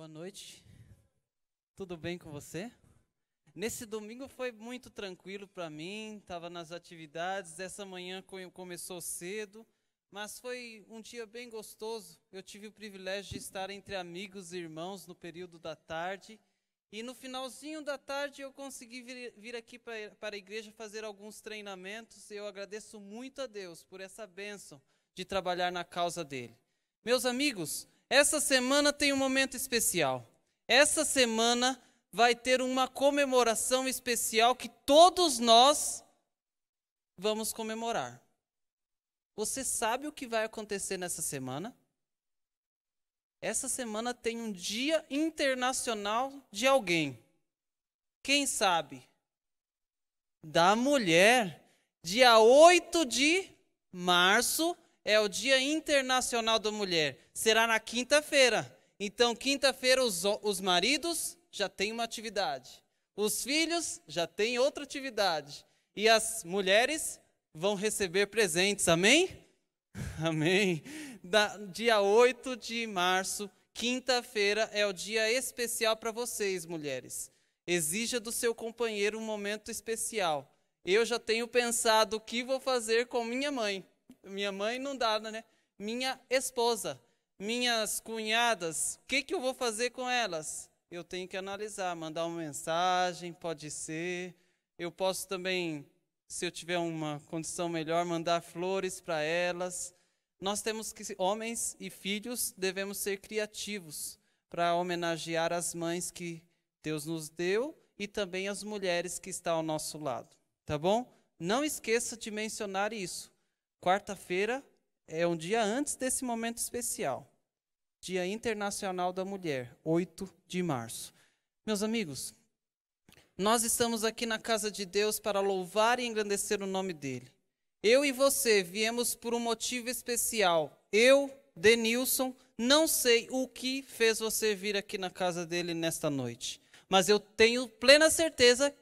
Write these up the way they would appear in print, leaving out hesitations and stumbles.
Boa noite, tudo bem com você? Nesse domingo foi muito tranquilo para mim, estava nas atividades, essa manhã começou cedo, mas foi um dia bem gostoso. Eu tive o privilégio de estar entre amigos e irmãos no período da tarde, e no finalzinho da tarde eu consegui vir aqui para a igreja fazer alguns treinamentos, e eu agradeço muito a Deus por essa bênção de trabalhar na causa dele. Meus amigos, essa semana tem um momento especial. Essa semana vai ter uma comemoração especial que todos nós vamos comemorar. Você sabe o que vai acontecer nessa semana? Essa semana tem um Dia Internacional de alguém. Quem sabe? Da mulher. Dia 8 de março é o Dia Internacional da Mulher. Será na quinta-feira. Então, quinta-feira, os maridos já têm uma atividade. Os filhos já têm outra atividade. E as mulheres vão receber presentes. Amém? Amém. Dia 8 de março, quinta-feira, é o dia especial para vocês, mulheres. Exija do seu companheiro um momento especial. Eu já tenho pensado o que vou fazer com minha mãe. Minha mãe não dá, né? Minha esposa, minhas cunhadas, o que eu vou fazer com elas? Eu tenho que analisar, mandar uma mensagem, pode ser. Eu posso também, se eu tiver uma condição melhor, mandar flores para elas. Nós temos que, homens e filhos, devemos ser criativos para homenagear as mães que Deus nos deu e também as mulheres que estão ao nosso lado, tá bom? Não esqueça de mencionar isso. Quarta-feira é um dia antes desse momento especial. Dia Internacional da Mulher, 8 de março. Meus amigos, nós estamos aqui na casa de Deus para louvar e engrandecer o nome dEle. Eu e você viemos por um motivo especial. Eu, Denilson, não sei o que fez você vir aqui na casa dEle nesta noite. Mas eu tenho plena certeza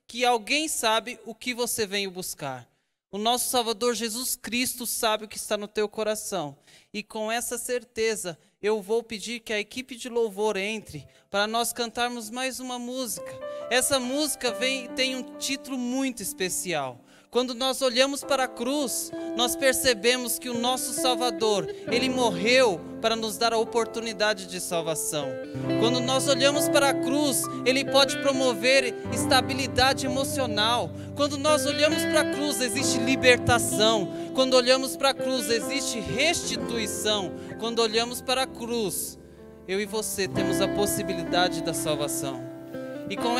que alguém sabe o que você veio buscar. O nosso Salvador Jesus Cristo sabe o que está no teu coração. E com essa certeza, eu vou pedir que a equipe de louvor entre para nós cantarmos mais uma música. Essa música tem um título muito especial. Quando nós olhamos para a cruz, nós percebemos que o nosso Salvador, Ele morreu para nos dar a oportunidade de salvação. Quando nós olhamos para a cruz, Ele pode promover estabilidade emocional. Quando nós olhamos para a cruz, existe libertação. Quando olhamos para a cruz, existe restituição. Quando olhamos para a cruz, eu e você temos a possibilidade da salvação. E com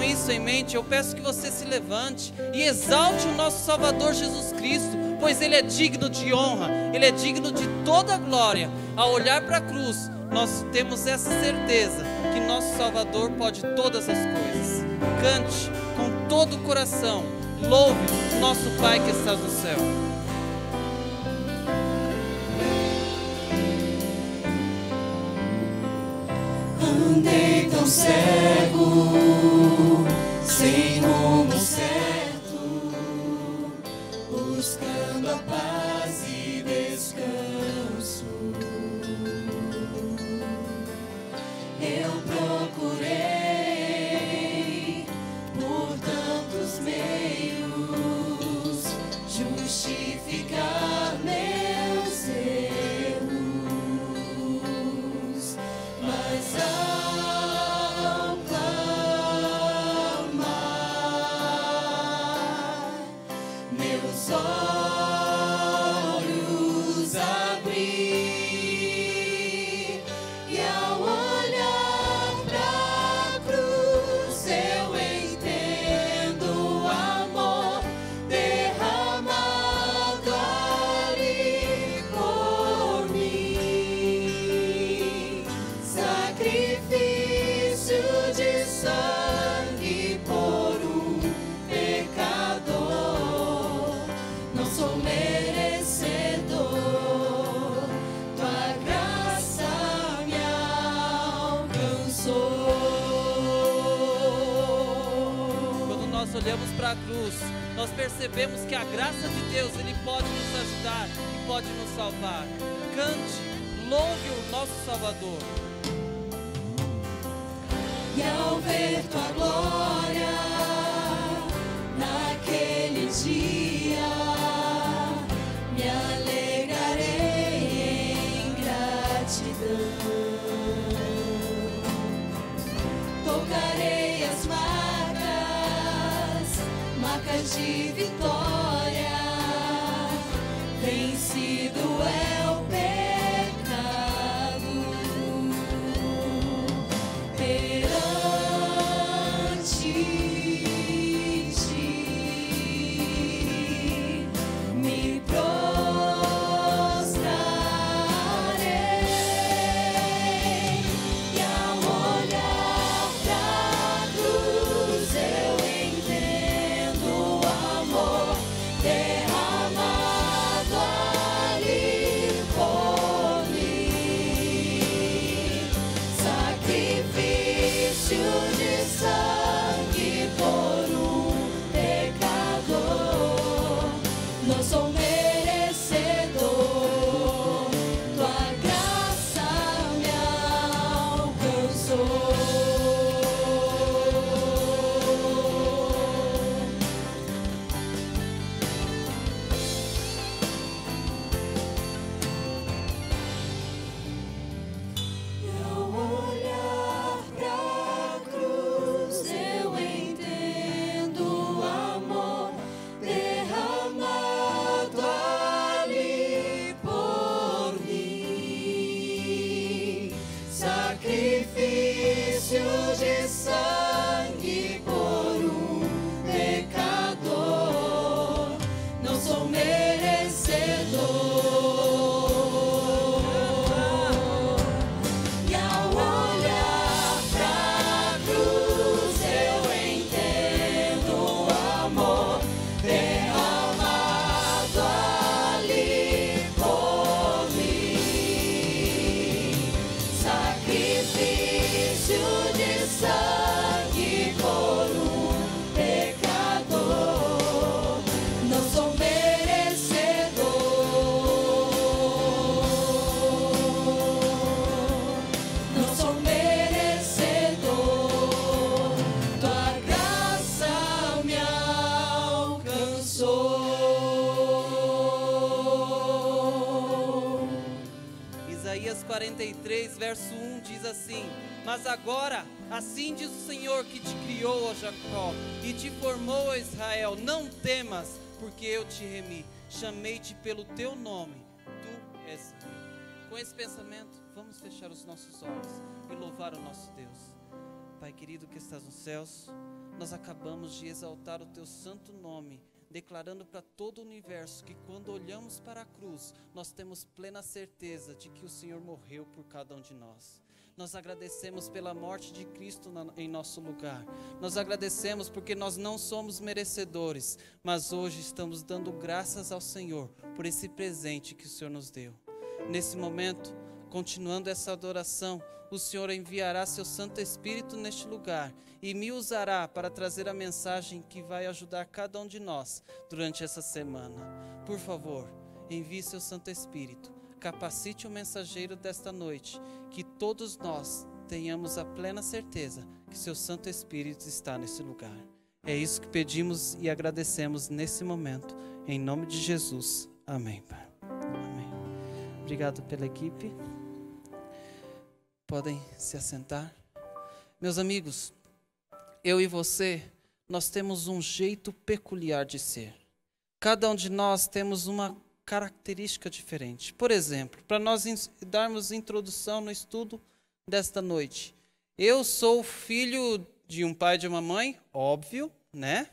isso em mente, eu peço que você se levante e exalte o nosso Salvador Jesus Cristo, pois Ele é digno de honra, Ele é digno de toda a glória. Ao olhar para a cruz, nós temos essa certeza que nosso Salvador pode todas as coisas. Cante com todo o coração, louve o nosso Pai que está no céu. Andei tão cego, sem rumo certo, buscando a paz e descanso. Eu procurei por tantos meios justificar meus erros, mas olhos abri e ao olhar pra cruz eu entendo o amor derramado ali por mim, sacrifício de sangue por um pecador. Não sou merecedor, tua graça me alcançou. Quando nós olhamos para a cruz, nós percebemos que a graça de Deus, Ele pode nos ajudar e pode nos salvar. Cante, louve o nosso Salvador. E ao ver tua glória naquele dia, me alegrarei em gratidão. Tocarei as marcas de vitória. Vencido é o pecado. Perante ti me prostrarei, e ao olhar pra cruz eu entendo o amor derramado ali por mim. Sacrifício de sangue por um pecador. Não sou merecedor, tua graça me alcançou. E ao olhar pra cruz eu entendo o amor derramado ali por mim. Sacrifício de sangue por um pecador. Não sou merecedor. E ao olhar pra cruz eu entendo o amor derramado ali por mim. Sacrifício de sangue por um pecador. Não sou merecedor. Não sou merecedor, tua graça me alcançou. Isaías 43, verso 1 diz assim: Mas agora, assim diz o Senhor que te criou, ó Jacó, e te formou, ó Israel, não temas, porque eu te remi, chamei-te pelo teu nome, tu és meu. Com esse pensamento, vamos fechar os nossos olhos e louvar o nosso Deus. Pai querido que estás nos céus, nós acabamos de exaltar o teu santo nome, declarando para todo o universo que quando olhamos para a cruz, nós temos plena certeza de que o Senhor morreu por cada um de nós. Nós agradecemos pela morte de Cristo em nosso lugar. Nós agradecemos porque nós não somos merecedores, mas hoje estamos dando graças ao Senhor por esse presente que o Senhor nos deu. Nesse momento, continuando essa adoração, o Senhor enviará seu Santo Espírito neste lugar e me usará para trazer a mensagem que vai ajudar cada um de nós durante essa semana. Por favor, envie seu Santo Espírito, capacite o mensageiro desta noite, que todos nós tenhamos a plena certeza que seu Santo Espírito está nesse lugar. É isso que pedimos e agradecemos nesse momento, em nome de Jesus. Amém, Pai. Amém. Obrigado pela equipe. Podem se assentar. Meus amigos, eu e você, nós temos um jeito peculiar de ser. Cada um de nós temos uma característica diferente. Por exemplo, para nós darmos introdução no estudo desta noite, eu sou filho de um pai e de uma mãe, óbvio, né?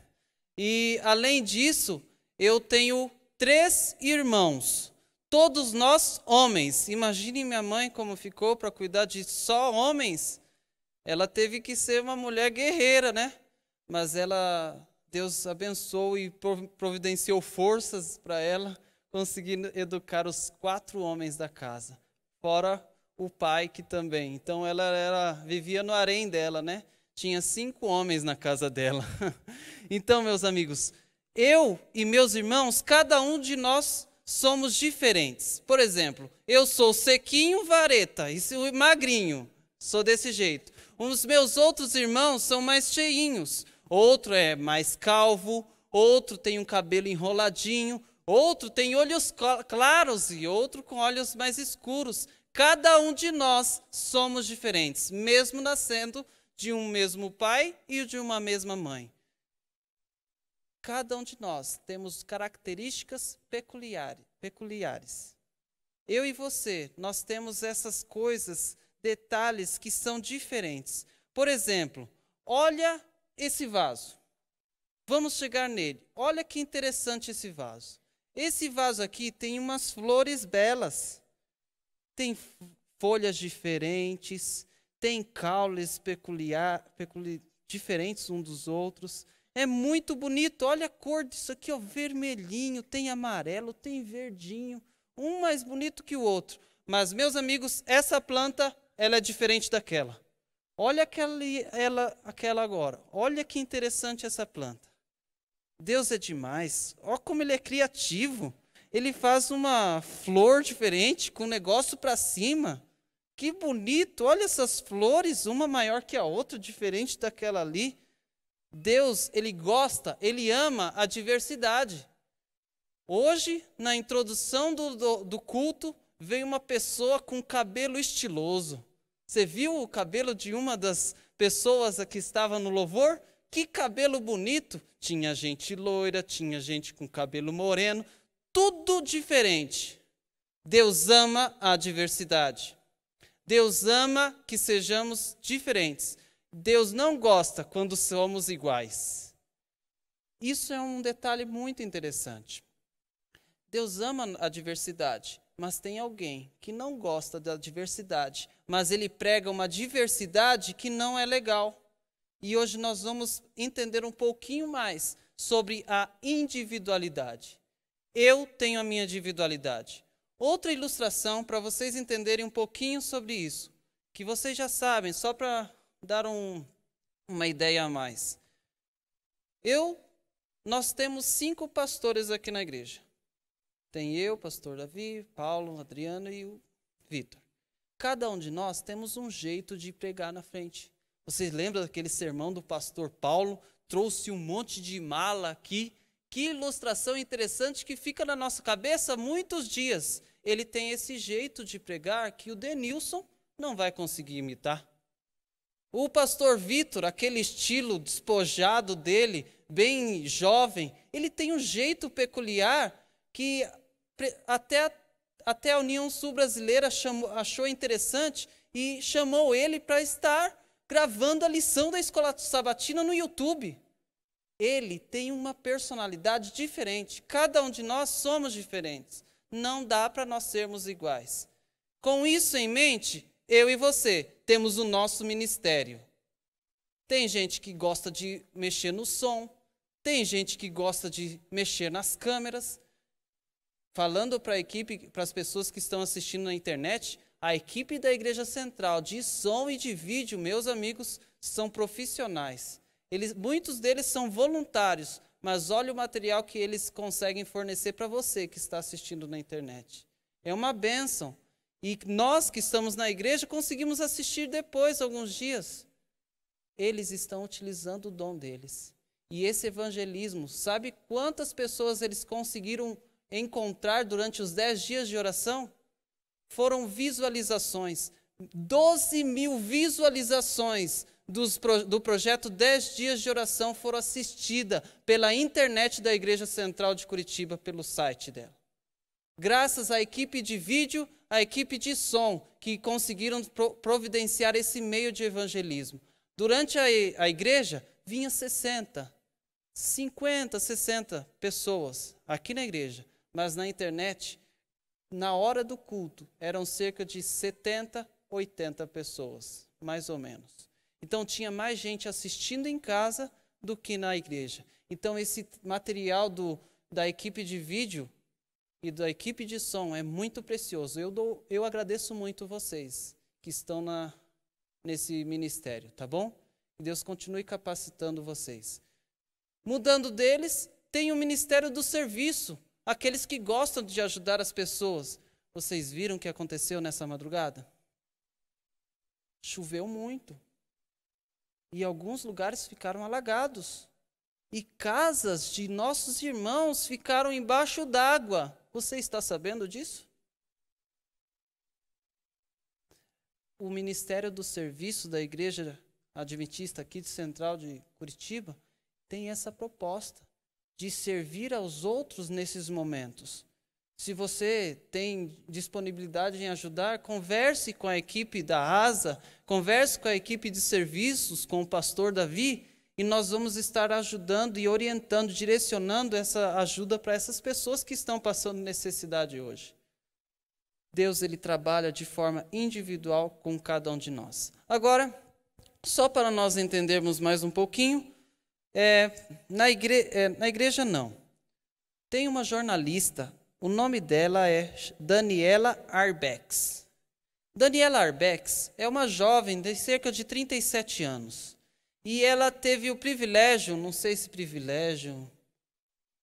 E além disso, eu tenho 3 irmãos. Todos nós homens. Imaginem minha mãe como ficou para cuidar de só homens. Ela teve que ser uma mulher guerreira, né? Mas Deus abençoou e providenciou forças para ela conseguir educar os 4 homens da casa. Fora o pai que também. Então ela vivia no harém dela, né? Tinha 5 homens na casa dela. Então, meus amigos, eu e meus irmãos, cada um de nós somos diferentes. Por exemplo, eu sou sequinho, vareta, e magrinho, sou desse jeito. Os meus outros irmãos são mais cheinhos. Outro é mais calvo, outro tem um cabelo enroladinho, outro tem olhos claros e outro com olhos mais escuros. Cada um de nós somos diferentes, mesmo nascendo de um mesmo pai e de uma mesma mãe. Cada um de nós temos características peculiares. Eu e você, nós temos essas coisas, detalhes que são diferentes. Por exemplo, olha esse vaso. Vamos chegar nele. Olha que interessante esse vaso. Esse vaso aqui tem umas flores belas. Tem folhas diferentes, tem caules diferentes uns dos outros. É muito bonito. Olha a cor disso aqui, ó, vermelhinho, tem amarelo, tem verdinho. Um mais bonito que o outro. Mas, meus amigos, essa planta, ela é diferente daquela. Olha aquela agora. Olha que interessante essa planta. Deus é demais. Olha como ele é criativo. Ele faz uma flor diferente, com um negócio para cima. Que bonito. Olha essas flores, uma maior que a outra, diferente daquela ali. Deus, ele gosta, ele ama a diversidade. Hoje, na introdução do culto, veio uma pessoa com cabelo estiloso. Você viu o cabelo de uma das pessoas que estava no louvor? Que cabelo bonito! Tinha gente loira, tinha gente com cabelo moreno, tudo diferente. Deus ama a diversidade. Deus ama que sejamos diferentes. Deus não gosta quando somos iguais. Isso é um detalhe muito interessante. Deus ama a diversidade, mas tem alguém que não gosta da diversidade, mas ele prega uma diversidade que não é legal. E hoje nós vamos entender um pouquinho mais sobre a individualidade. Eu tenho a minha individualidade. Outra ilustração para vocês entenderem um pouquinho sobre isso, que vocês já sabem, só para dar uma ideia a mais. Nós temos 5 pastores aqui na igreja. Tem eu, pastor Davi, Paulo, Adriano e o Vitor. Cada um de nós temos um jeito de pregar na frente. Vocês lembram daquele sermão do pastor Paulo? Trouxe um monte de mala aqui. Que ilustração interessante que fica na nossa cabeça há muitos dias. Ele tem esse jeito de pregar que o Denilson não vai conseguir imitar. O pastor Vitor, aquele estilo despojado dele, bem jovem, ele tem um jeito peculiar que até a União Sul Brasileira achou interessante e chamou ele para estar gravando a lição da Escola Sabatina no YouTube. Ele tem uma personalidade diferente. Cada um de nós somos diferentes. Não dá para nós sermos iguais. Com isso em mente, eu e você temos o nosso ministério. Tem gente que gosta de mexer no som, tem gente que gosta de mexer nas câmeras. Falando para a equipe, para as pessoas que estão assistindo na internet, a equipe da Igreja Central de som e de vídeo, meus amigos, são profissionais. Muitos deles são voluntários, mas olha o material que eles conseguem fornecer para você que está assistindo na internet. É uma bênção. E nós que estamos na igreja conseguimos assistir depois, alguns dias. Eles estão utilizando o dom deles. E esse evangelismo, sabe quantas pessoas eles conseguiram encontrar durante os 10 dias de oração? Foram visualizações. 12 mil visualizações do projeto 10 dias de oração foram assistidas pela internet da Igreja Central de Curitiba, pelo site dela. Graças à equipe de vídeo, à equipe de som, que conseguiram providenciar esse meio de evangelismo. Durante a igreja, vinha 50, 60 pessoas aqui na igreja, mas na internet, na hora do culto, eram cerca de 70, 80 pessoas, mais ou menos. Então tinha mais gente assistindo em casa do que na igreja. Então esse material da equipe de vídeo e da equipe de som é muito precioso. Eu agradeço muito vocês que estão nesse ministério, tá bom? Que Deus continue capacitando vocês. Mudando deles, tem o ministério do serviço, aqueles que gostam de ajudar as pessoas. Vocês viram o que aconteceu nessa madrugada? Choveu muito. E alguns lugares ficaram alagados. E casas de nossos irmãos ficaram embaixo d'água. Você está sabendo disso? O Ministério do Serviço da Igreja Adventista aqui de Central de Curitiba tem essa proposta de servir aos outros nesses momentos. Se você tem disponibilidade em ajudar, converse com a equipe da ASA, converse com a equipe de serviços, com o pastor Davi, e nós vamos estar ajudando e orientando, direcionando essa ajuda para essas pessoas que estão passando necessidade hoje. Deus, ele trabalha de forma individual com cada um de nós. Agora, só para nós entendermos mais um pouquinho, na igreja não. Tem uma jornalista, o nome dela é Daniela Arbex. Daniela Arbex é uma jovem de cerca de 37 anos. E ela teve o privilégio, não sei se privilégio,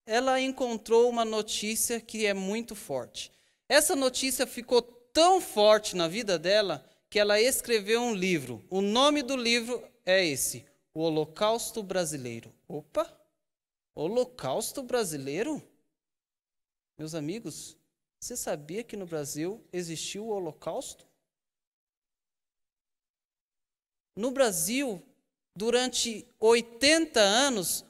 ela encontrou uma notícia que é muito forte. Essa notícia ficou tão forte na vida dela que ela escreveu um livro. O nome do livro é esse, O Holocausto Brasileiro. Opa! Holocausto Brasileiro? Meus amigos, você sabia que no Brasil existiu o Holocausto? No Brasil, durante 80 anos,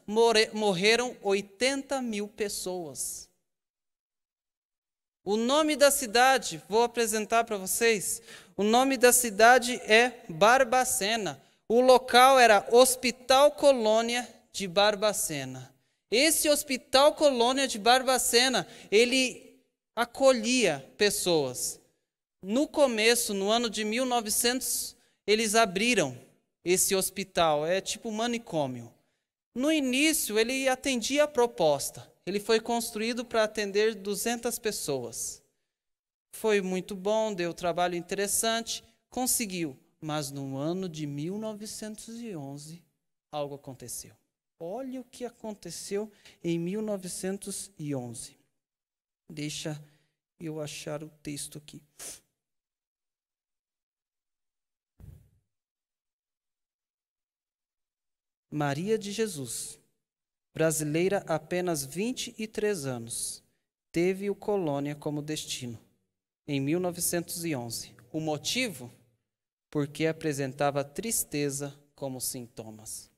morreram 80 mil pessoas. O nome da cidade, vou apresentar para vocês, o nome da cidade é Barbacena. O local era Hospital Colônia de Barbacena. Esse Hospital Colônia de Barbacena, ele acolhia pessoas. No começo, no ano de 1900, eles abriram esse hospital, é tipo manicômio. No início, ele atendia a proposta. Ele foi construído para atender 200 pessoas. Foi muito bom, deu trabalho interessante, conseguiu. Mas no ano de 1911, algo aconteceu. Olha o que aconteceu em 1911. Deixa eu achar o texto aqui. Maria de Jesus, brasileira, apenas 23 anos, teve o Colônia como destino, em 1911. O motivo? Porque apresentava tristeza como sintomas.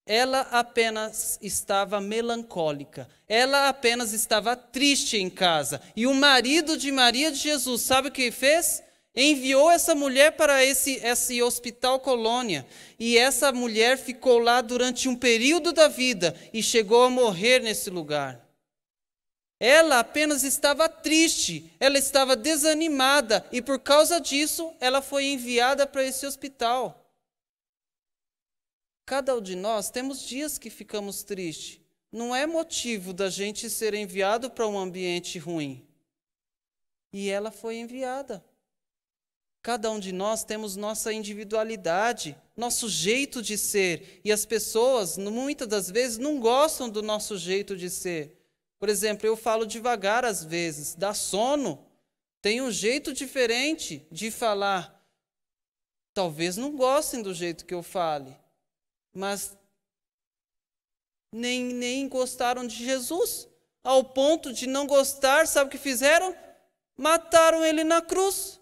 Ela apenas estava melancólica, ela apenas estava triste em casa. E o marido de Maria de Jesus, sabe o que fez? Enviou essa mulher para esse hospital Colônia. E essa mulher ficou lá durante um período da vida e chegou a morrer nesse lugar. Ela apenas estava triste, ela estava desanimada e por causa disso ela foi enviada para esse hospital. Cada um de nós temos dias que ficamos tristes. Não é motivo da gente ser enviado para um ambiente ruim. E ela foi enviada. Cada um de nós temos nossa individualidade, nosso jeito de ser. E as pessoas, muitas das vezes, não gostam do nosso jeito de ser. Por exemplo, eu falo devagar às vezes, dá sono. Tem um jeito diferente de falar. Talvez não gostem do jeito que eu fale. Mas nem gostaram de Jesus. Ao ponto de não gostar, sabe o que fizeram? Mataram ele na cruz.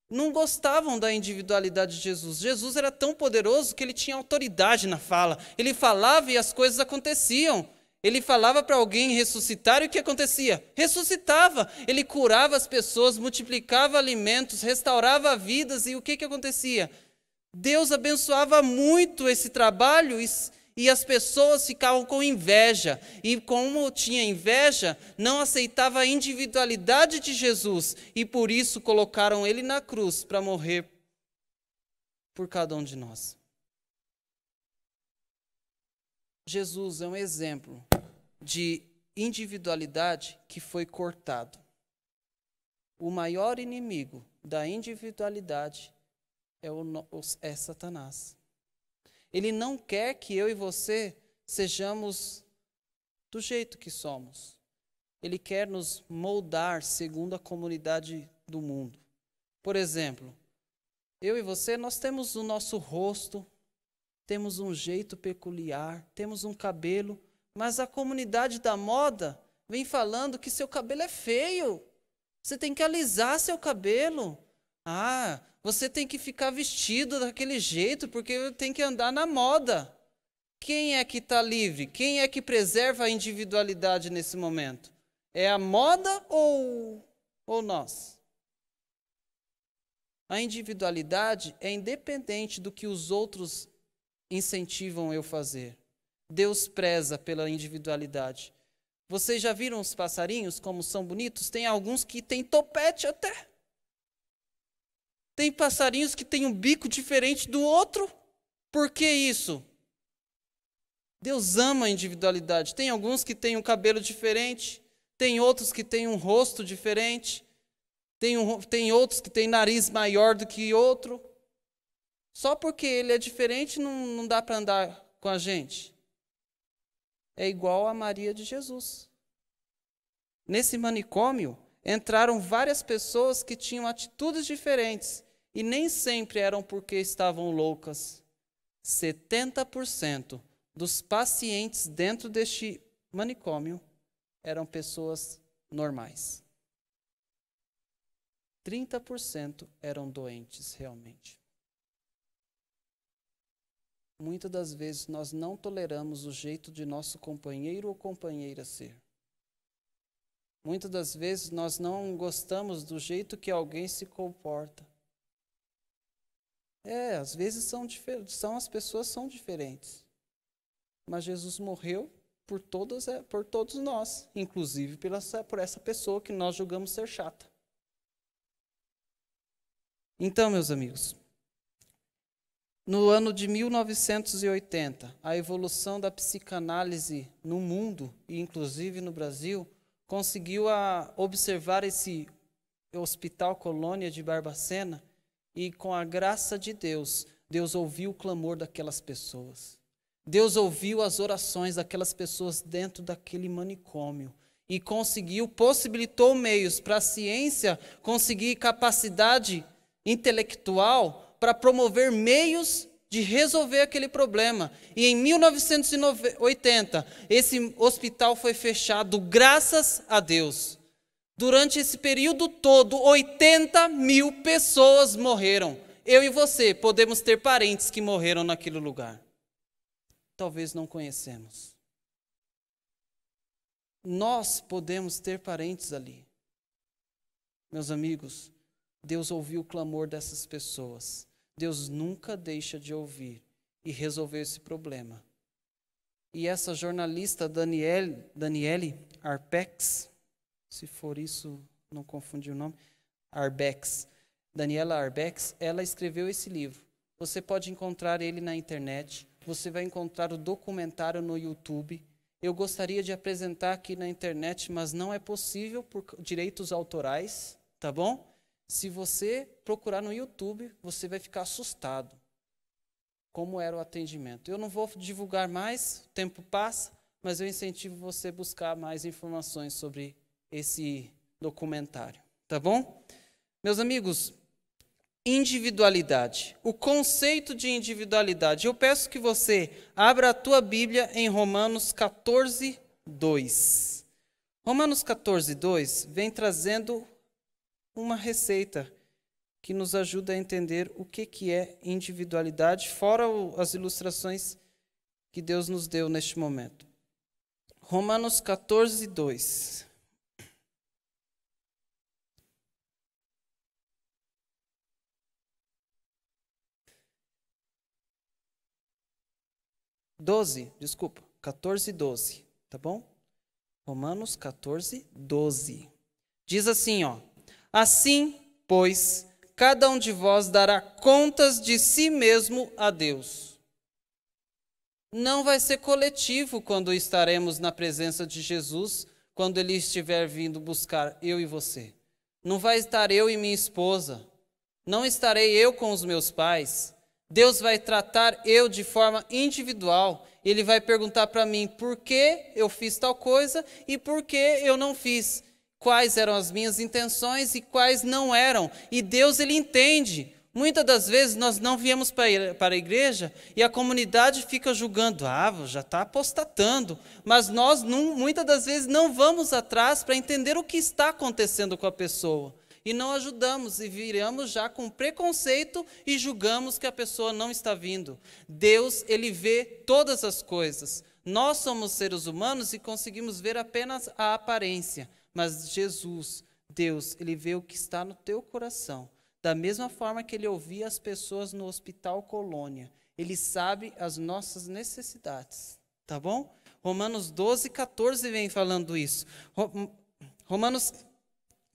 Não gostavam da individualidade de Jesus. Jesus era tão poderoso que ele tinha autoridade na fala. Ele falava e as coisas aconteciam. Ele falava para alguém ressuscitar e o que acontecia? Ressuscitava. Ele curava as pessoas, multiplicava alimentos, restaurava vidas e o que acontecia? Deus abençoava muito esse trabalho e as pessoas ficavam com inveja. E como tinha inveja, não aceitava a individualidade de Jesus. E por isso colocaram ele na cruz para morrer por cada um de nós. Jesus é um exemplo de individualidade que foi cortado. O maior inimigo da individualidade é Satanás. Ele não quer que eu e você sejamos do jeito que somos. Ele quer nos moldar segundo a comunidade do mundo. Por exemplo, Eu e você, nós temos o nosso rosto, temos um jeito peculiar, temos um cabelo, mas a comunidade da moda vem falando que seu cabelo é feio. Você tem que alisar seu cabelo. Ah, você tem que ficar vestido daquele jeito porque tem que andar na moda. Quem é que está livre? Quem é que preserva a individualidade nesse momento? É a moda ou nós? A individualidade é independente do que os outros incentivam eu fazer. Deus preza pela individualidade. Vocês já viram os passarinhos, como são bonitos? Tem alguns que têm topete até. Tem passarinhos que têm um bico diferente do outro. Por que isso? Deus ama a individualidade. Tem alguns que têm um cabelo diferente. Tem outros que têm um rosto diferente. Tem outros que têm nariz maior do que outro. Só porque ele é diferente não dá para andar com a gente. É igual a Maria de Jesus. Nesse manicômio, entraram várias pessoas que tinham atitudes diferentes e nem sempre eram porque estavam loucas. 70% dos pacientes dentro deste manicômio eram pessoas normais. 30% eram doentes realmente. Muitas das vezes nós não toleramos o jeito de nosso companheiro ou companheira ser. Muitas das vezes nós não gostamos do jeito que alguém se comporta. Às vezes as pessoas são diferentes. Mas Jesus morreu por todos nós, inclusive por essa pessoa que nós julgamos ser chata. Então, meus amigos, no ano de 1980, a evolução da psicanálise no mundo, e inclusive no Brasil, conseguiu observar esse Hospital Colônia de Barbacena e, com a graça de Deus, Deus ouviu o clamor daquelas pessoas. Deus ouviu as orações daquelas pessoas dentro daquele manicômio e possibilitou meios para a ciência conseguir capacidade intelectual para promover meios de resolver aquele problema. E em 1980, esse hospital foi fechado, graças a Deus. Durante esse período todo, 80 mil pessoas morreram. Eu e você podemos ter parentes que morreram naquele lugar. Talvez não conhecemos. Nós podemos ter parentes ali. Meus amigos, Deus ouviu o clamor dessas pessoas. Deus nunca deixa de ouvir e resolver esse problema. E essa jornalista Danielle Arbex, se for isso, não confundir o nome, Daniela Arbex, ela escreveu esse livro. Você pode encontrar ele na internet, você vai encontrar o documentário no YouTube. Eu gostaria de apresentar aqui na internet, mas não é possível por direitos autorais, tá bom? Se você procurar no YouTube, você vai ficar assustado como era o atendimento. Eu não vou divulgar mais, o tempo passa, mas eu incentivo você a buscar mais informações sobre esse documentário, tá bom? Meus amigos, individualidade. O conceito de individualidade. Eu peço que você abra a tua Bíblia em Romanos 14, 2. Romanos 14, 2 vem trazendo uma receita que nos ajuda a entender o que é individualidade, fora as ilustrações que Deus nos deu neste momento. Romanos 14, 2. Desculpa, 14, 12, tá bom? Romanos 14, 12. Diz assim, assim, pois, cada um de vós dará contas de si mesmo a Deus. Não vai ser coletivo quando estaremos na presença de Jesus, quando Ele estiver vindo buscar eu e você. Não vai estar eu e minha esposa. Não estarei eu com os meus pais. Deus vai tratar eu de forma individual. Ele vai perguntar para mim por que eu fiz tal coisa e por que eu não fiz. Quais eram as minhas intenções e quais não eram. E Deus, Ele entende Muitas das vezes nós não viemos para a igreja e a comunidade fica julgando, já está apostatando, mas nós muitas das vezes não vamos atrás para entender o que está acontecendo com a pessoa. E não ajudamos e viramos já com preconceito e julgamos que a pessoa não está vindo. Deus, Ele vê todas as coisas. Nós somos seres humanos e conseguimos ver apenas a aparência, mas Jesus, Deus, Ele vê o que está no teu coração. Da mesma forma que Ele ouvia as pessoas no Hospital Colônia. Ele sabe as nossas necessidades. Tá bom? Romanos 12, 14 vem falando isso. Romanos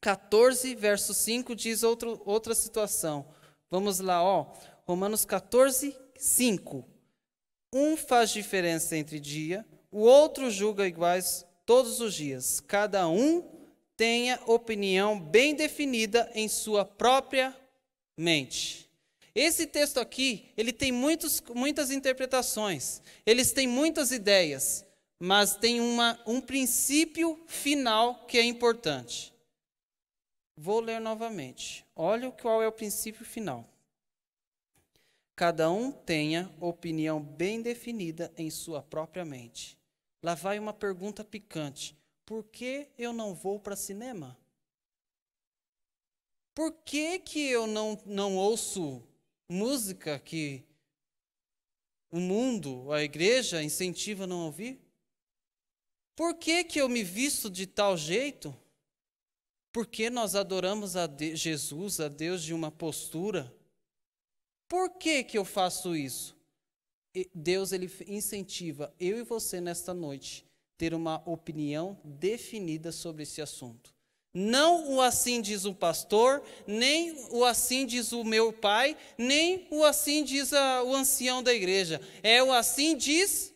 14, verso 5 diz outra situação. Vamos lá, Romanos 14, 5. Um faz diferença entre dia, o outro julga iguais todos os dias. Cada um tenha opinião bem definida em sua própria mente. Esse texto aqui, ele tem muitas interpretações, eles têm muitas ideias, mas tem um princípio final que é importante. Vou ler novamente. Olha qual é o princípio final. Cada um tenha opinião bem definida em sua própria mente. Lá vai uma pergunta picante. Por que eu não vou para cinema? Por que eu não ouço música que o mundo, a igreja, incentiva a não ouvir? Por que eu me visto de tal jeito? Por que nós adoramos a Jesus, a Deus, de uma postura? Por que eu faço isso? Deus, Ele incentiva eu e você nesta noite ter uma opinião definida sobre esse assunto. Não o assim diz o pastor, nem o assim diz o meu pai, nem o assim diz o ancião da igreja. É o assim diz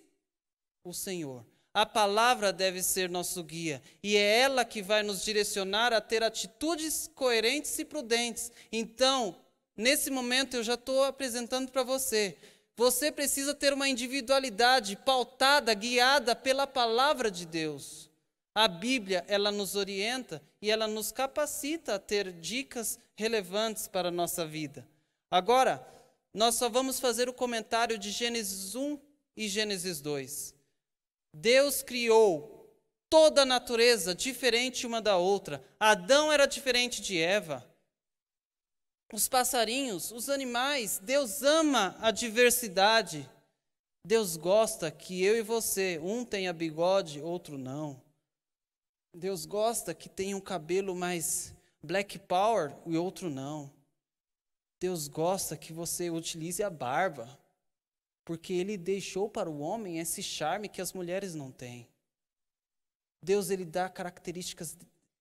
o Senhor. A palavra deve ser nosso guia, e é ela que vai nos direcionar a ter atitudes coerentes e prudentes. Então, nesse momento eu já estou apresentando para você. Você precisa ter uma individualidade pautada, guiada pela palavra de Deus. A Bíblia, ela nos orienta e ela nos capacita a ter dicas relevantes para a nossa vida. Agora, nós só vamos fazer o comentário de Gênesis 1 e Gênesis 2. Deus criou toda a natureza diferente uma da outra. Adão era diferente de Eva. Os passarinhos, os animais, Deus ama a diversidade. Deus gosta que eu e você, um tenha bigode, outro não. Deus gosta que tenha um cabelo mais black power e outro não. Deus gosta que você utilize a barba, porque Ele deixou para o homem esse charme que as mulheres não têm. Deus, Ele dá características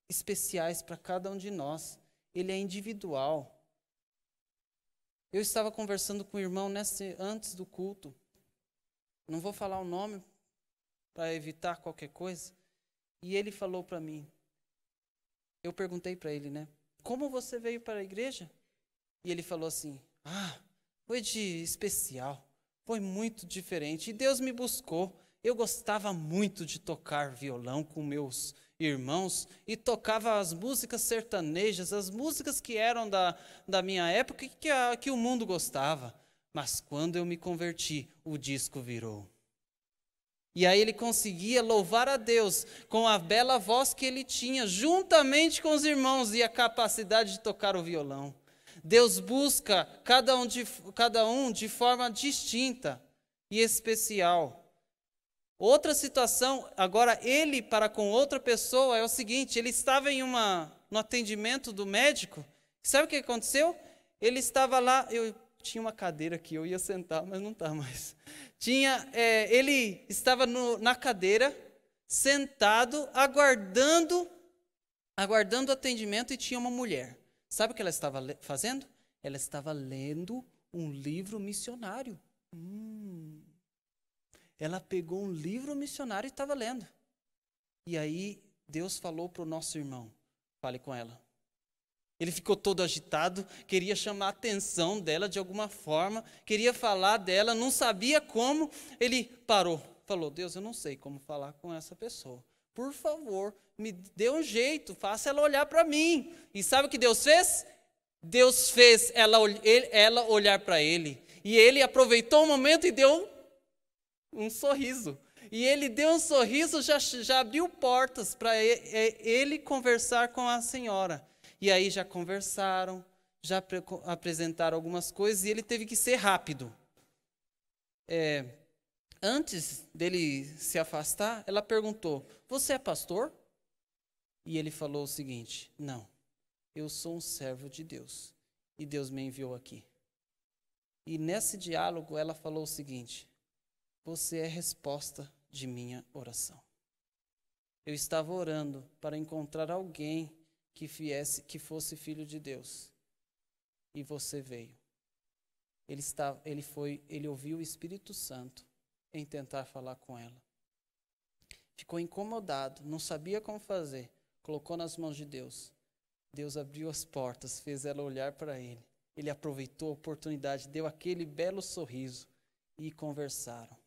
especiais para cada um de nós. Ele é individual. Eu estava conversando com o irmão antes do culto. Não vou falar o nome para evitar qualquer coisa. E ele falou para mim, eu perguntei para ele, como você veio para a igreja? E ele falou assim, foi de especial, foi muito diferente. E Deus me buscou. Eu gostava muito de tocar violão com meus irmãos e tocava as músicas sertanejas, as músicas que eram da minha época que o mundo gostava. Mas quando eu me converti, o disco virou. E aí ele conseguia louvar a Deus com a bela voz que ele tinha, juntamente com os irmãos e a capacidade de tocar o violão. Deus busca cada um de forma distinta e especial. Outra situação, agora ele para com outra pessoa é o seguinte, ele estava no atendimento do médico, sabe o que aconteceu? Ele estava lá, eu tinha uma cadeira aqui, eu ia sentar, mas não está mais. Ele estava na cadeira, sentado, aguardando o atendimento e tinha uma mulher. Sabe o que ela estava fazendo? Ela estava lendo um livro missionário. Ela pegou um livro missionário e estava lendo. E aí Deus falou para o nosso irmão, fale com ela. Ele ficou todo agitado, queria chamar a atenção dela de alguma forma, queria falar dela, não sabia como. Ele parou, falou, Deus, eu não sei como falar com essa pessoa. Por favor, me dê um jeito, faça ela olhar para mim. E sabe o que Deus fez? Deus fez ela olhar para ele. E ele aproveitou o momento e deu um sorriso. E ele deu um sorriso, já abriu portas para ele conversar com a senhora. E aí já conversaram, já apresentaram algumas coisas e ele teve que ser rápido. Antes dele se afastar, ela perguntou: você é pastor? E ele falou o seguinte: não, eu sou um servo de Deus e Deus me enviou aqui. E nesse diálogo ela falou o seguinte: você é a resposta de minha oração. Eu estava orando para encontrar alguém que fosse filho de Deus. E você veio. Ele ouviu o Espírito Santo em tentar falar com ela. Ficou incomodado, não sabia como fazer. Colocou nas mãos de Deus. Deus abriu as portas, fez ela olhar para ele. Ele aproveitou a oportunidade, deu aquele belo sorriso e conversaram.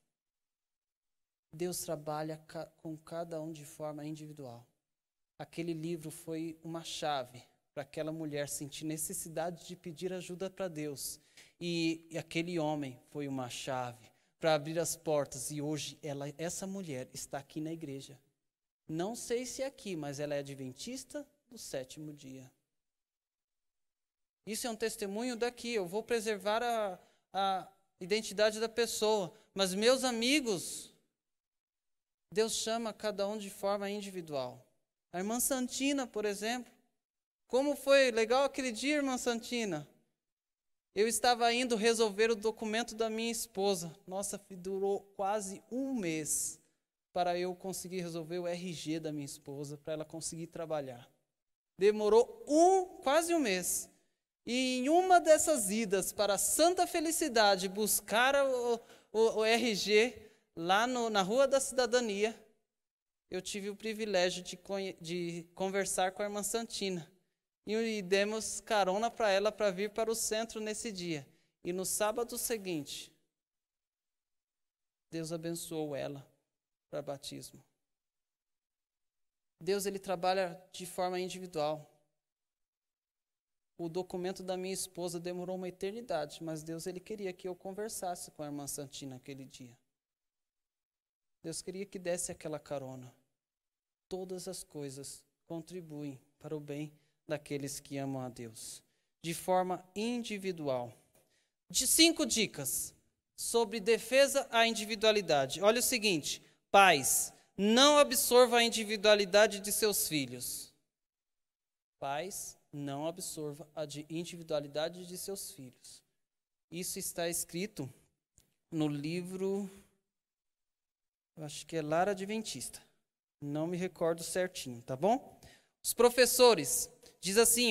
Deus trabalha com cada um de forma individual. Aquele livro foi uma chave para aquela mulher sentir necessidade de pedir ajuda para Deus. E aquele homem foi uma chave para abrir as portas. E hoje essa mulher está aqui na igreja. Não sei se é aqui, mas ela é adventista do 7º dia. Isso é um testemunho daqui. Eu vou preservar a identidade da pessoa. Mas, meus amigos, Deus chama cada um de forma individual. A irmã Santina, por exemplo. Como foi legal aquele dia, irmã Santina? Eu estava indo resolver o documento da minha esposa. Nossa, durou quase um mês para eu conseguir resolver o RG da minha esposa, para ela conseguir trabalhar. Demorou quase um mês. E em uma dessas idas para Santa Felicidade, buscar o RG lá na Rua da Cidadania, eu tive o privilégio de conversar com a irmã Santina. E demos carona para ela para vir para o centro nesse dia. E no sábado seguinte, Deus abençoou ela para batismo. Deus, ele trabalha de forma individual. O documento da minha esposa demorou uma eternidade, mas Deus, ele queria que eu conversasse com a irmã Santina naquele dia. Deus queria que desse aquela carona. Todas as coisas contribuem para o bem daqueles que amam a Deus, de forma individual. 5 dicas sobre defesa à individualidade. Olha o seguinte: pais, não absorva a individualidade de seus filhos. Pais, não absorva a individualidade de seus filhos. Isso está escrito no livro, eu acho que é Lar Adventista. Não me recordo certinho, tá bom? Os professores, diz assim,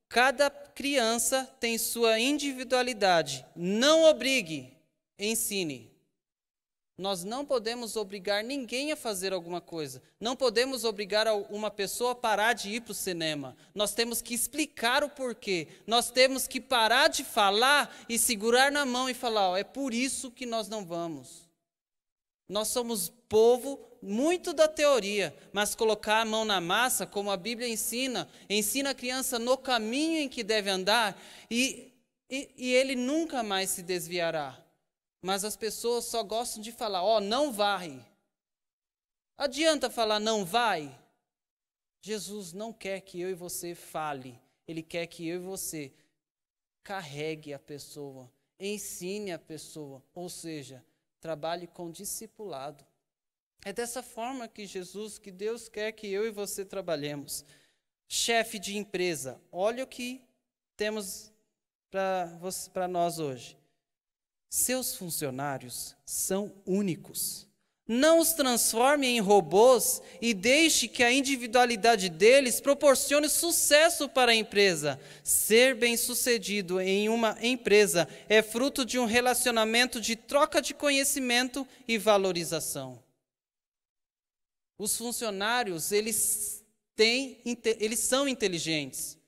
cada criança tem sua individualidade. Não obrigue, ensine. Nós não podemos obrigar ninguém a fazer alguma coisa. Não podemos obrigar uma pessoa a parar de ir para o cinema. Nós temos que explicar o porquê. Nós temos que parar de falar e segurar na mão e falar, é por isso que nós não vamos. Nós somos povo muito da teoria, mas colocar a mão na massa, como a Bíblia ensina a criança no caminho em que deve andar e ele nunca mais se desviará. Mas as pessoas só gostam de falar, não vai. Adianta falar não vai? Jesus não quer que eu e você fale. Ele quer que eu e você carregue a pessoa, ensine a pessoa, ou seja, trabalhe com discipulado. É dessa forma que Deus quer que eu e você trabalhemos. Chefe de empresa, olha o que temos para nós hoje. Seus funcionários são únicos. Não os transforme em robôs e deixe que a individualidade deles proporcione sucesso para a empresa. Ser bem-sucedido em uma empresa é fruto de um relacionamento de troca de conhecimento e valorização. Os funcionários, eles são inteligentes.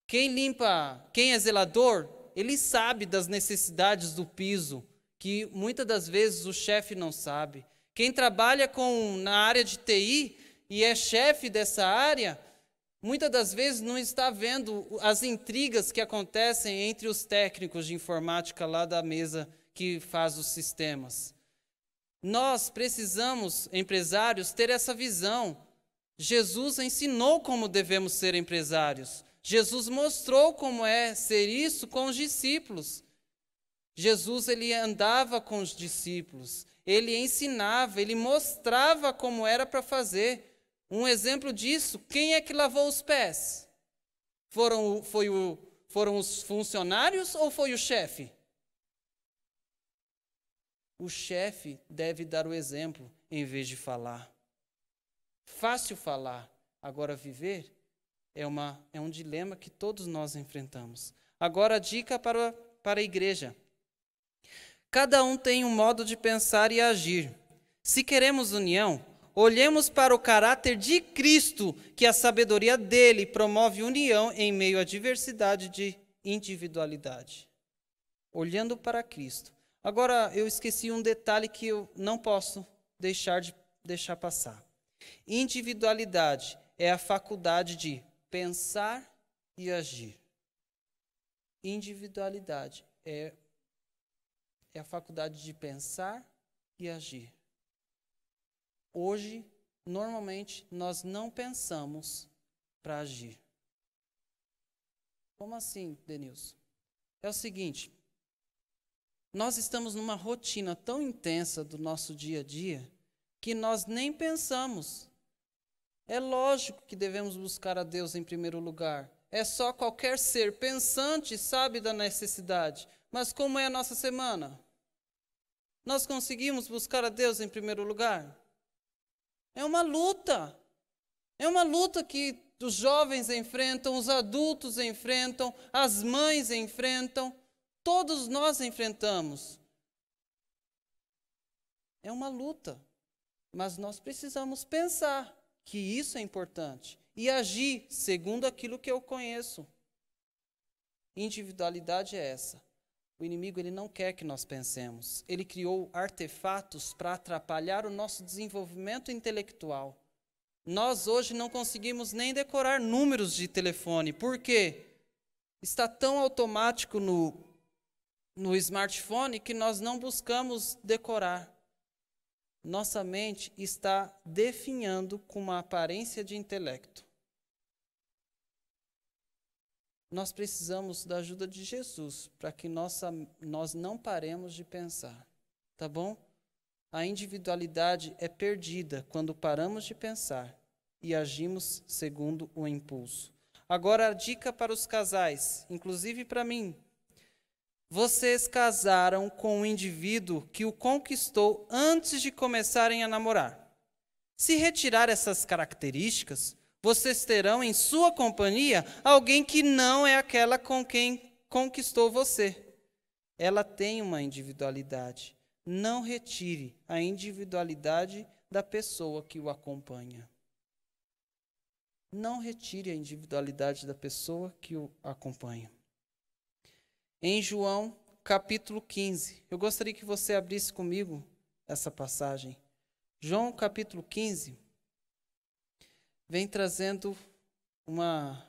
Quem é zelador, ele sabe das necessidades do piso, que muitas das vezes o chefe não sabe. Quem trabalha na área de TI e é chefe dessa área, muitas das vezes não está vendo as intrigas que acontecem entre os técnicos de informática lá da mesa que faz os sistemas. Nós precisamos, empresários, ter essa visão. Jesus ensinou como devemos ser empresários. Jesus mostrou como é ser isso com os discípulos. Jesus, ele andava com os discípulos, ele ensinava, ele mostrava como era para fazer. Um exemplo disso, quem é que lavou os pés? Foram os funcionários ou foi o chefe? O chefe deve dar o exemplo em vez de falar. Fácil falar, agora viver é um dilema que todos nós enfrentamos. Agora a dica para a igreja. Cada um tem um modo de pensar e agir. Se queremos união, olhemos para o caráter de Cristo, que a sabedoria dele promove união em meio à diversidade de individualidade. Olhando para Cristo. Agora, eu esqueci um detalhe que eu não posso deixar passar. Individualidade é a faculdade de pensar e agir. Individualidade é a faculdade de pensar e agir. Hoje, normalmente, nós não pensamos para agir. Como assim, Denilson? É o seguinte, nós estamos numa rotina tão intensa do nosso dia a dia que nós nem pensamos. É lógico que devemos buscar a Deus em primeiro lugar. É só qualquer ser pensante sabe da necessidade. Mas como é a nossa semana? Nós conseguimos buscar a Deus em primeiro lugar? É uma luta. É uma luta que os jovens enfrentam, os adultos enfrentam, as mães enfrentam, todos nós enfrentamos. É uma luta. Mas nós precisamos pensar que isso é importante e agir segundo aquilo que eu conheço. Individualidade é essa. O inimigo, ele não quer que nós pensemos. Ele criou artefatos para atrapalhar o nosso desenvolvimento intelectual. Nós hoje não conseguimos nem decorar números de telefone. Por quê? Está tão automático no smartphone que nós não buscamos decorar. Nossa mente está definhando com uma aparência de intelecto. Nós precisamos da ajuda de Jesus para que nós não paremos de pensar, tá bom? A individualidade é perdida quando paramos de pensar e agimos segundo o impulso. Agora a dica para os casais, inclusive para mim. Vocês casaram com um indivíduo que o conquistou antes de começarem a namorar. Se retirar essas características, vocês terão em sua companhia alguém que não é aquela com quem conquistou você. Ela tem uma individualidade. Não retire a individualidade da pessoa que o acompanha. Não retire a individualidade da pessoa que o acompanha. Em João, capítulo 15, eu gostaria que você abrisse comigo essa passagem. João, capítulo 15, vem trazendo uma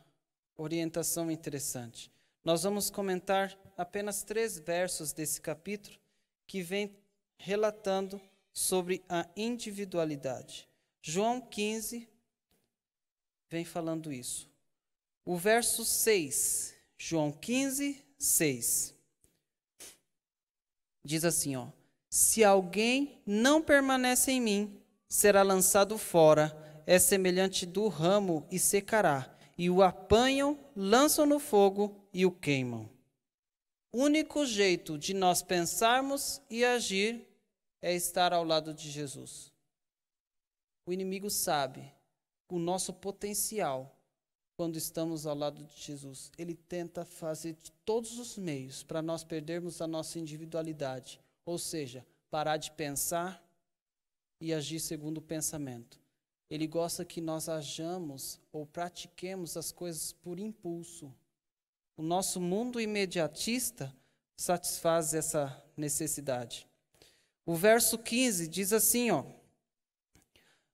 orientação interessante. Nós vamos comentar apenas 3 versos desse capítulo que vem relatando sobre a individualidade. João 15 vem falando isso. O verso 6, João 15, 6. Diz assim, ó: se alguém não permanece em mim, será lançado fora, é semelhante do ramo e secará, e o apanham, lançam no fogo e o queimam. O único jeito de nós pensarmos e agir é estar ao lado de Jesus. O inimigo sabe o nosso potencial quando estamos ao lado de Jesus. Ele tenta fazer de todos os meios para nós perdermos a nossa individualidade, ou seja, parar de pensar e agir segundo o pensamento. Ele gosta que nós hajamos ou pratiquemos as coisas por impulso. O nosso mundo imediatista satisfaz essa necessidade. O verso 15 diz assim, ó: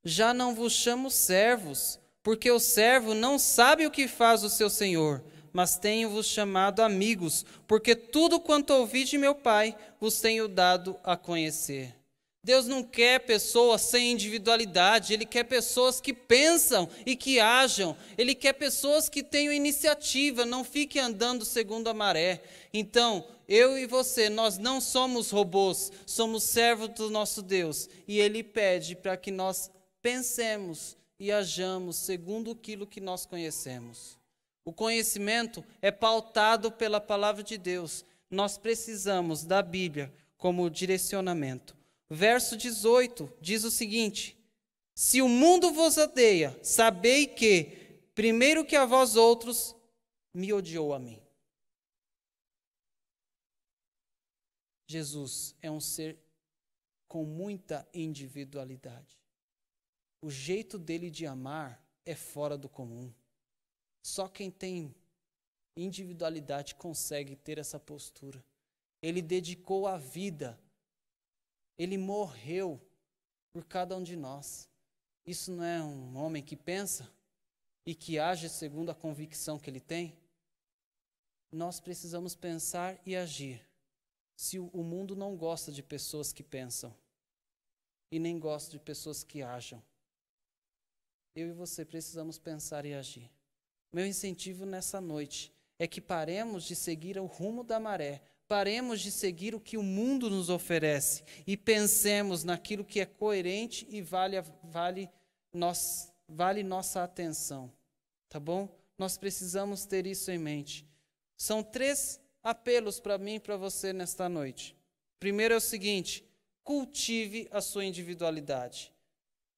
já não vos chamo servos, Porque o servo não sabe o que faz o seu senhor, mas tenho-vos chamado amigos, porque tudo quanto ouvi de meu Pai vos tenho dado a conhecer. Deus não quer pessoas sem individualidade, Ele quer pessoas que pensam e que ajam, Ele quer pessoas que tenham iniciativa, não fiquem andando segundo a maré. Então, eu e você, nós não somos robôs, somos servos do nosso Deus, e Ele pede para que nós pensemos e hajamos segundo aquilo que nós conhecemos. O conhecimento é pautado pela palavra de Deus, nós precisamos da Bíblia como direcionamento. Verso 18 diz o seguinte: se o mundo vos odeia, sabei que, primeiro que a vós outros, me odiou a mim. Jesus é um ser com muita individualidade. O jeito dele de amar é fora do comum. Só quem tem individualidade consegue ter essa postura. Ele dedicou a vida. Ele morreu por cada um de nós. Isso não é um homem que pensa e que age segundo a convicção que ele tem? Nós precisamos pensar e agir. Se o mundo não gosta de pessoas que pensam e nem gosta de pessoas que ajam, eu e você precisamos pensar e agir. Meu incentivo nessa noite é que paremos de seguir o rumo da maré, paremos de seguir o que o mundo nos oferece e pensemos naquilo que é coerente e vale nossa atenção, tá bom? Nós precisamos ter isso em mente. São 3 apelos para mim e para você nesta noite. Primeiro é o seguinte: cultive a sua individualidade.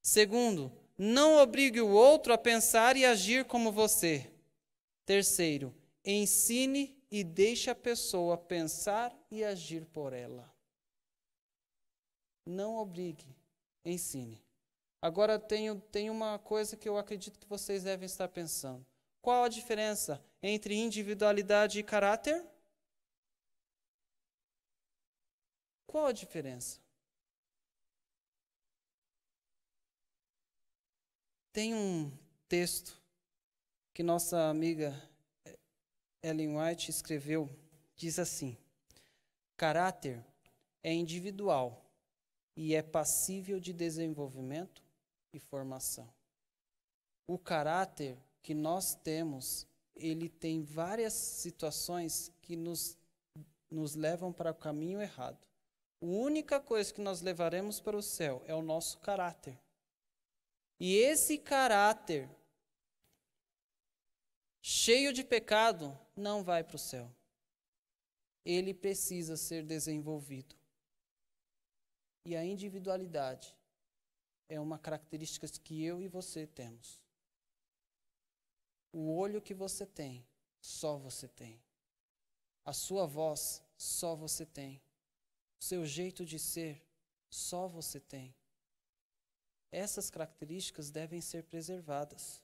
Segundo, não obrigue o outro a pensar e agir como você. Terceiro, ensine e deixe a pessoa pensar e agir por ela. Não obrigue, ensine. Agora tem uma coisa que eu acredito que vocês devem estar pensando. Qual a diferença entre individualidade e caráter? Qual a diferença? Tem um texto que nossa amiga Ellen White escreveu, diz assim: caráter é individual e é passível de desenvolvimento e formação. O caráter que nós temos, ele tem várias situações que nos levam para o caminho errado. A única coisa que nós levaremos para o céu é o nosso caráter. E esse caráter cheio de pecado não vai para o céu. Ele precisa ser desenvolvido. E a individualidade é uma característica que eu e você temos. O olho que você tem, só você tem. A sua voz, só você tem. O seu jeito de ser, só você tem. Essas características devem ser preservadas.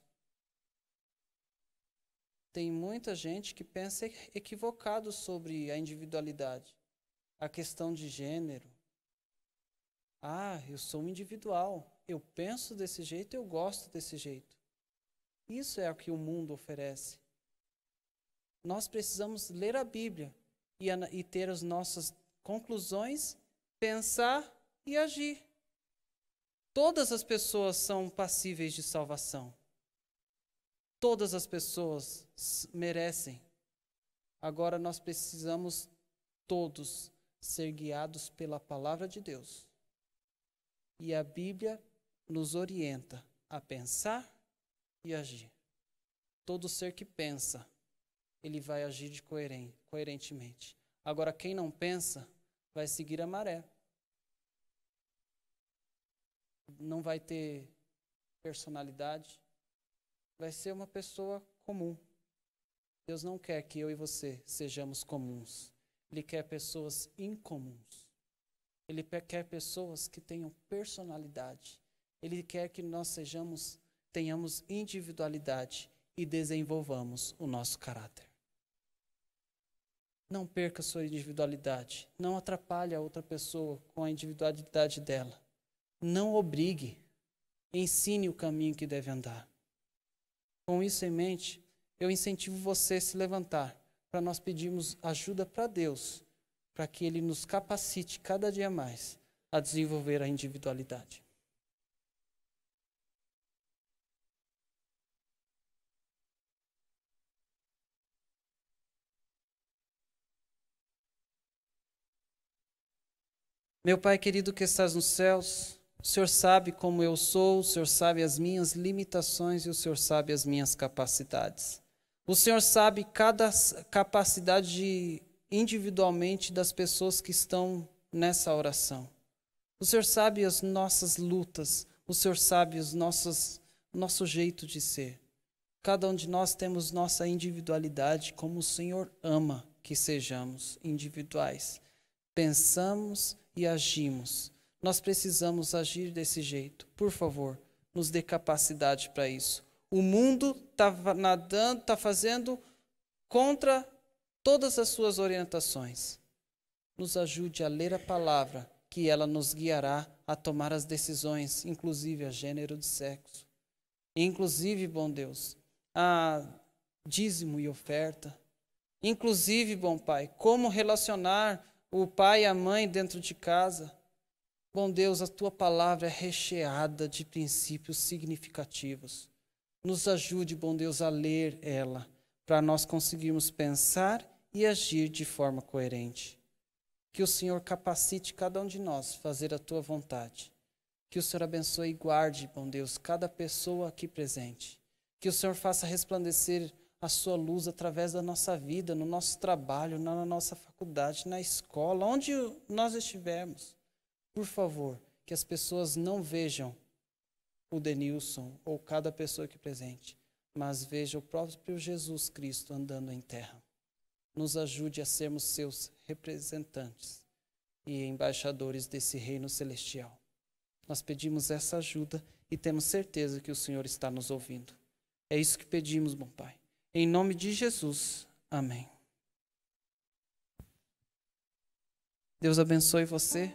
Tem muita gente que pensa equivocado sobre a individualidade. A questão de gênero. Eu sou um individual. Eu penso desse jeito, eu gosto desse jeito. Isso é o que o mundo oferece. Nós precisamos ler a Bíblia e ter as nossas conclusões, pensar e agir. Todas as pessoas são passíveis de salvação. Todas as pessoas merecem. Agora nós precisamos todos ser guiados pela palavra de Deus. E a Bíblia nos orienta a pensar e agir. Todo ser que pensa, ele vai agir coerentemente. Agora, quem não pensa, vai seguir a maré. Não vai ter personalidade. Vai ser uma pessoa comum. Deus não quer que eu e você sejamos comuns. Ele quer pessoas incomuns. Ele quer pessoas que tenham personalidade. Ele quer que nós tenhamos individualidade e desenvolvamos o nosso caráter. Não perca a sua individualidade. Não atrapalhe a outra pessoa com a individualidade dela. Não obrigue. Ensine o caminho que deve andar. Com isso em mente, eu incentivo você a se levantar para nós pedirmos ajuda para Deus, para que Ele nos capacite cada dia mais a desenvolver a individualidade. Meu Pai querido que estás nos céus, o Senhor sabe como eu sou, o Senhor sabe as minhas limitações e o Senhor sabe as minhas capacidades. O Senhor sabe cada capacidade individualmente das pessoas que estão nessa oração. O Senhor sabe as nossas lutas, o Senhor sabe nosso jeito de ser. Cada um de nós temos nossa individualidade, como o Senhor ama que sejamos individuais. Pensamos e agimos. Nós precisamos agir desse jeito. Por favor, nos dê capacidade para isso. O mundo está nadando, está fazendo contra todas as suas orientações. Nos ajude a ler a palavra, que ela nos guiará a tomar as decisões, inclusive a gênero de sexo. Inclusive, bom Deus, a dízimo e oferta. Inclusive, bom Pai, como relacionar o pai e a mãe dentro de casa. Bom Deus, a tua palavra é recheada de princípios significativos. Nos ajude, bom Deus, a ler ela, para nós conseguirmos pensar e agir de forma coerente. Que o Senhor capacite cada um de nós a fazer a tua vontade. Que o Senhor abençoe e guarde, bom Deus, cada pessoa aqui presente. Que o Senhor faça resplandecer a sua luz através da nossa vida, no nosso trabalho, na nossa faculdade, na escola, onde nós estivermos. Por favor, que as pessoas não vejam o Denilson ou cada pessoa aqui presente, mas vejam o próprio Jesus Cristo andando em terra. Nos ajude a sermos seus representantes e embaixadores desse reino celestial. Nós pedimos essa ajuda e temos certeza que o Senhor está nos ouvindo. É isso que pedimos, bom Pai. Em nome de Jesus, amém. Deus abençoe você.